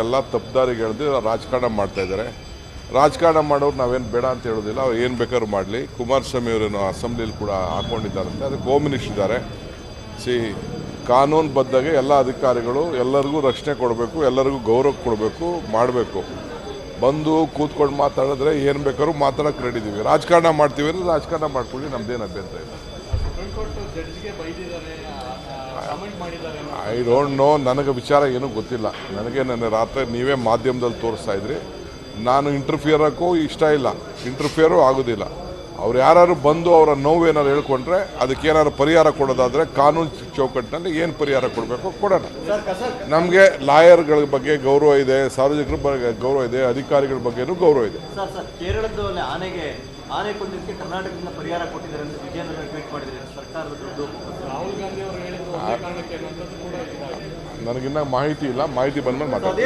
ಎಲ್ಲ ತಪ್ಪುದಾರಿಗೆ ಎಳೆದು ರಾಜಕಾರಣ ಮಾಡ್ತಾ ಇದ್ದಾರೆ. ರಾಜಕಾರಣ ಮಾಡೋರು ನಾವೇನು ಬೇಡ ಅಂತ ಹೇಳೋದಿಲ್ಲ, ಅವ್ರು ಏನು ಬೇಕಾದ್ರೂ ಮಾಡಲಿ. ಕುಮಾರಸ್ವಾಮಿ ಅವರೇನು ಅಸೆಂಬ್ಲಿಯಲ್ಲಿ ಕೂಡ ಹಾಕೊಂಡಿದ್ದಾರಂತೆ, ಅದಕ್ಕೆ ಹೋಮ್ ಮಿನಿಸ್ಟರ್ ಇದ್ದಾರೆ. ಕಾನೂನು ಬದ್ಧಾಗೆ ಎಲ್ಲ ಅಧಿಕಾರಿಗಳು ಎಲ್ಲರಿಗೂ ರಕ್ಷಣೆ ಕೊಡಬೇಕು, ಎಲ್ಲರಿಗೂ ಗೌರವ ಕೊಡಬೇಕು, ಮಾಡಬೇಕು. ಬಂದು ಕೂತ್ಕೊಂಡು ಮಾತಾಡಿದ್ರೆ ಏನು ಬೇಕಾದ್ರೂ ಮಾತಾಡೋಕೆ ರೆಡಿ ಇದ್ದೀವಿ. ರಾಜಕಾರಣ ಮಾಡ್ತೀವಿ ಅಂದರೆ ರಾಜಕಾರಣ ಮಾಡ್ಕೊಳ್ಳಿ, ನಮ್ದೇನು ಅಭ್ಯಂತರ ಇಲ್ಲ. ಐ ಡೋಂಟ್ ನೋ, ನನಗೆ ವಿಚಾರ ಏನೂ ಗೊತ್ತಿಲ್ಲ. ನನ್ನ ರಾತ್ರಿ ನೀವೇ ಮಾಧ್ಯಮದಲ್ಲಿ ತೋರಿಸ್ತಾ ಇದ್ರಿ. ನಾನು ಇಂಟರ್ಫಿಯರ್ ಹಾಕೋ ಇಷ್ಟ ಇಲ್ಲ, ಇಂಟರ್ಫಿಯರು ಆಗೋದಿಲ್ಲ. ಅವ್ರು ಯಾರು ಬಂದು ಅವರ ನೋವೇನಾದ್ರು ಹೇಳ್ಕೊಂಡ್ರೆ ಅದಕ್ಕೇನಾದ್ರು ಪರಿಹಾರ ಕೊಡೋದಾದರೆ ಕಾನೂನು ಚೌಕಟ್ಟಿನಲ್ಲಿ ಏನು ಪರಿಹಾರ ಕೊಡಬೇಕು ಕೊಡೋಣ. ನಮಗೆ ಲಾಯರ್ಗಳ ಬಗ್ಗೆ ಗೌರವ ಇದೆ, ಸಾರ್ವಜನಿಕರ ಬಗ್ಗೆ ಗೌರವ ಇದೆ, ಅಧಿಕಾರಿಗಳ ಬಗ್ಗೆನೂ ಗೌರವ ಇದೆ. ಕೇರಳದ ಆನೆ ಕೊಂದಿದ್ದಕ್ಕೆ ಕರ್ನಾಟಕದಿಂದ ಪರಿಹಾರ ಕೊಟ್ಟಿದ್ದಾರೆ ಅಂತ ವಿಜಯೇಂದ್ರ ಟ್ವೀಟ್ ಮಾಡಿದ್ದಾರೆ. ಸರ್ಕಾರದ ದುಡ್ಡು ರಾಹುಲ್ ಗಾಂಧಿ ಅವರು ಹೇಳಿದ್ರು. ನನಗಿನ್ನ ಮಾಹಿತಿ ಇಲ್ಲ, ಮಾಹಿತಿ ಬಂದ್ಮೇಲೆ ಮಾತಾಡ್ತೀನಿ.